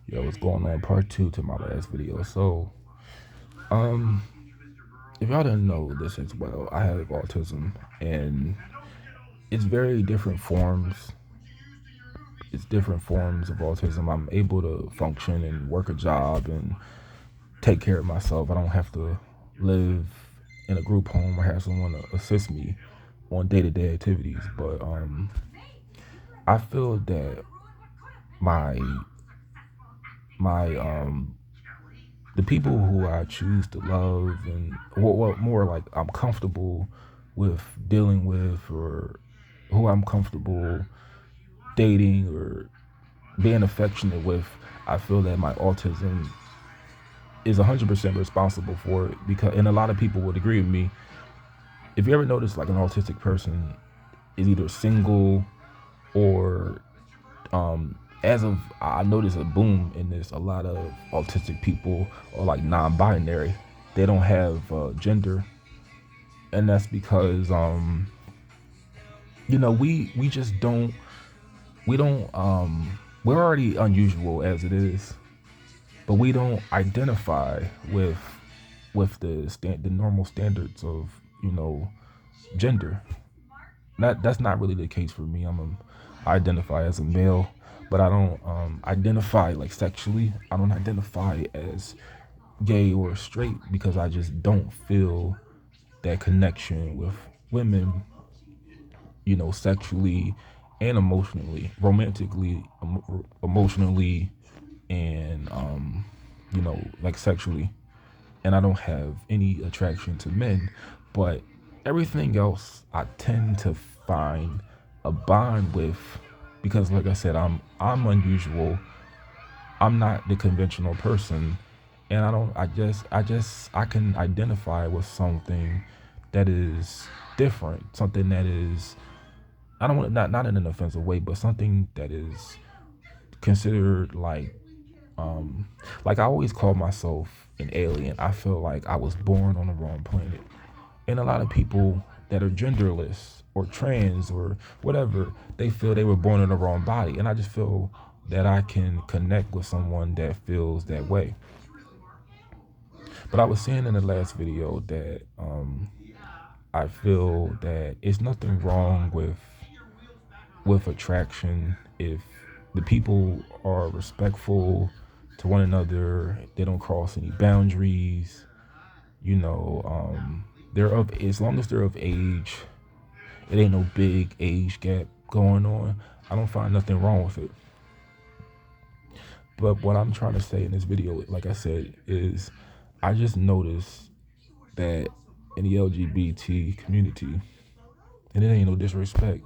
Yo, what's going on? Part two to my last video. Um, if y'all didn't know this as well, I have autism, and it's very different forms. It's different forms of autism. I'm able to function and work a job and take care of myself. I don't have to live in a group home or have someone to assist me on day-to-day activities. But I feel that my my the people who I choose to love and what more like I'm comfortable with dealing with, or who I'm comfortable dating or being affectionate with, I feel that my autism is 100% responsible for it. Because, and a lot of people would agree with me, if you ever notice like an autistic person is either single or as of I noticed a boom in this, a lot of autistic people are like non-binary. They don't have gender, and that's because we just don't we're already unusual as it is, but we don't identify with the normal standards of gender. That's not really the case for me. I identify as a male, but I don't identify like sexually. I don't identify as gay or straight because I just don't feel that connection with women, sexually and emotionally, romantically, emotionally, and like sexually. And I don't have any attraction to men, but everything else I tend to find a bond with, because like I said, I'm unusual. I'm not the conventional person, and I can identify with something that is different, something that is, I don't want, not in an offensive way, but something that is considered like I always call myself an alien. I feel like I was born on the wrong planet. And a lot of people that are genderless or trans or whatever, they feel they were born in the wrong body. And I just feel that I can connect with someone that feels that way. But I was saying in the last video that I feel that it's nothing wrong with attraction if the people are respectful to one another, they don't cross any boundaries, they're of, as long as they're of age, it ain't no big age gap going on. I don't find nothing wrong with it. But what I'm trying to say in this video, like I said, is I just noticed that in the LGBT community, and it ain't no disrespect,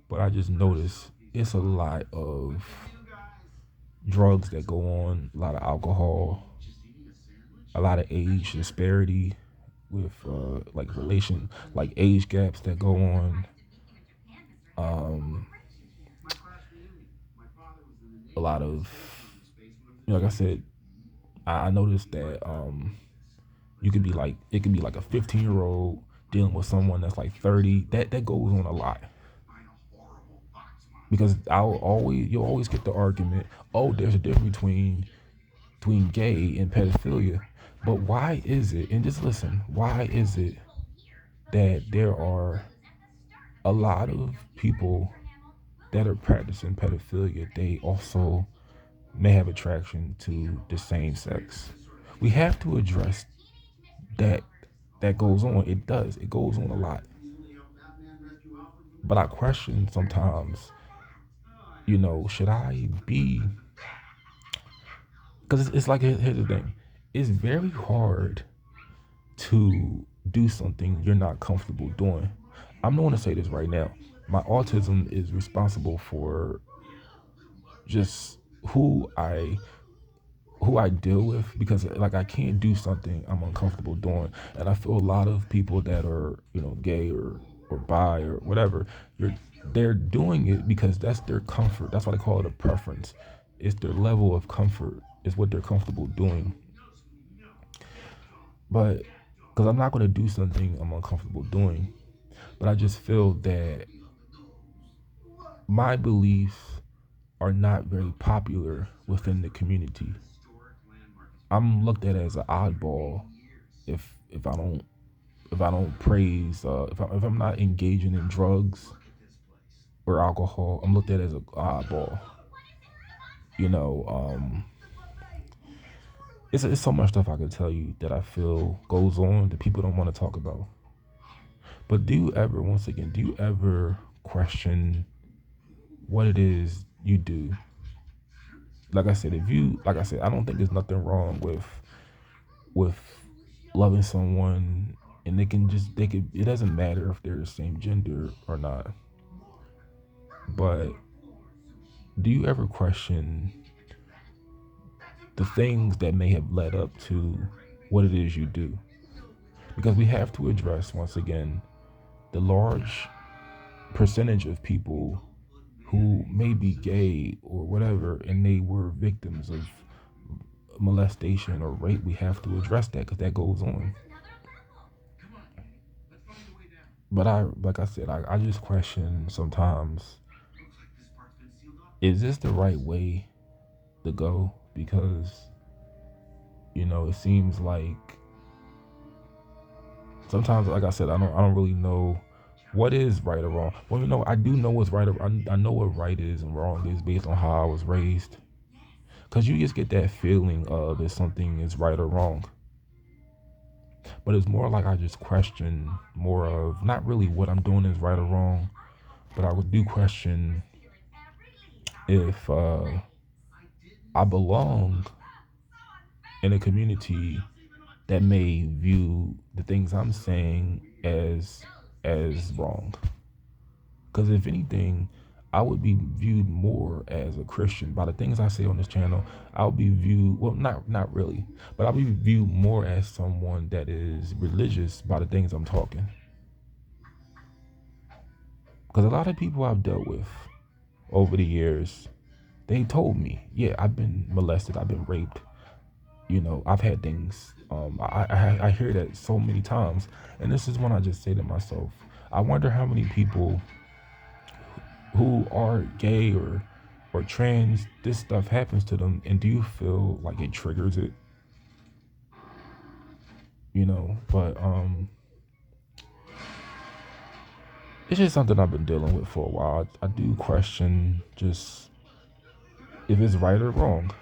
but I just noticed it's a lot of drugs that go on, a lot of alcohol, a lot of age disparity with like like age gaps that go on, a lot of, like I said, I noticed that you could be like, it could be like a 15-year-old dealing with someone that's like 30. That goes on a lot, because you'll always get the argument, oh, there's a difference between gay and pedophilia. But why is it, and just listen, why is it that there are a lot of people that are practicing pedophilia, they also may have attraction to the same sex? We have to address that. That goes on. It does. It goes on a lot. But I question sometimes, should I be? Because it's like, here's the thing. It's very hard to do something you're not comfortable doing. I'm going to say this right now. My autism is responsible for just who I deal with, because like I can't do something I'm uncomfortable doing. And I feel a lot of people that are, gay or bi or whatever, you're they're doing it because that's their comfort. That's why they call it a preference. It's their level of comfort, is what they're comfortable doing. But because I'm not going to do something I'm uncomfortable doing, but I just feel that my beliefs are not very popular within the community. I'm looked at as an oddball if I don't praise if I'm not engaging in drugs or alcohol. I'm looked at as an oddball. You know, it's so much stuff I could tell you that I feel goes on that people don't want to talk about. But do you ever, once again, do you ever question what it is you do? Like I said, I don't think there's nothing wrong with loving someone, and they could. It doesn't matter if they're the same gender or not. But do you ever question the things that may have led up to what it is you do? Because we have to address once again the large percentage of people who may be gay or whatever, and they were victims of molestation or rape. We have to address that because that goes on. But like I said, I just question sometimes, is this the right way to go? Because, it seems like sometimes, like I said, I don't really know what is right or wrong. Well, I do know what's right. I know what right is and wrong is based on how I was raised. Because you just get that feeling of if something is right or wrong. But it's more like I just question more of not really what I'm doing is right or wrong, but I would do question if I belong in a community that may view the things I'm saying as wrong. Because if anything, I would be viewed more as a Christian by the things I say on this channel. I'll be viewed, well, not really, but I'll be viewed more as someone that is religious by the things I'm talking. Because a lot of people I've dealt with over the years, they told me, yeah, I've been molested, I've been raped. I've had things. I hear that so many times, and this is when I just say to myself, I wonder how many people who are gay or trans, this stuff happens to them, and do you feel like it triggers it? But it's just something I've been dealing with for a while. I do question just if it's right or wrong,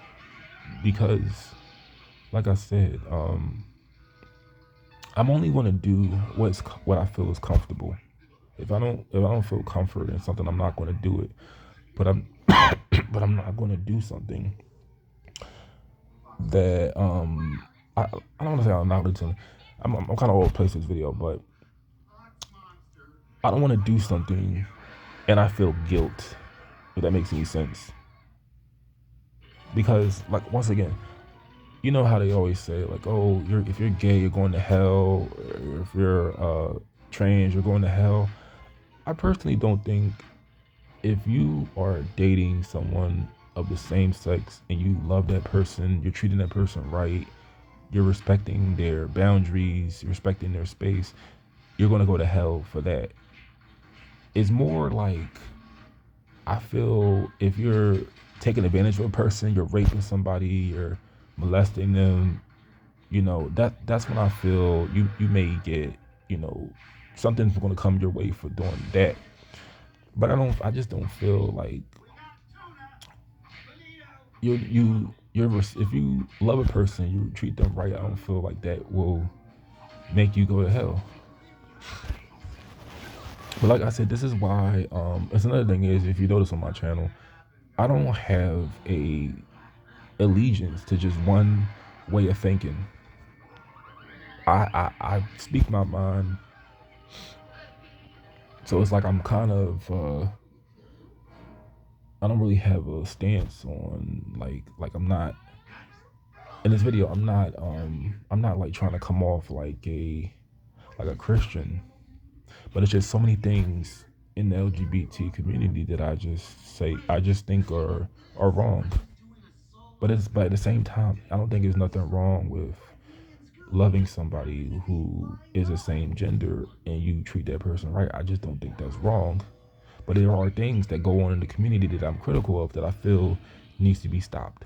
because like I said, I'm only going to do what I feel is comfortable. If I don't feel comfort in something, I'm not going to do it. But I'm but I'm not going to do something that I don't want to say I'm not going to. I'm kind of all over the place this video, but I don't want to do something and I feel guilt. If that makes any sense, because like once again, you know how they always say like, oh, if you're gay, you're going to hell, or if you're trans, you're going to hell. I personally don't think if you are dating someone of the same sex and you love that person, you're treating that person right, you're respecting their boundaries, you're respecting their space, you're going to go to hell for that. It's more like, I feel if you're taking advantage of a person, you're raping somebody, you're molesting them, that's when I feel you may get, something's going to come your way for doing that. But I just don't feel like if you love a person, you treat them right. I don't feel like that will make you go to hell. But like I said, this is why. It's another thing is, if you notice on my channel, I don't have a allegiance to just one way of thinking. I speak my mind, so it's like I'm kind of I don't really have a stance on like I'm not in this video. I'm not like trying to come off like a Christian, but it's just so many things in the LGBT community that I just think are wrong. But at the same time, I don't think there's nothing wrong with loving somebody who is the same gender and you treat that person right. I just don't think that's wrong. But there are things that go on in the community that I'm critical of that I feel needs to be stopped.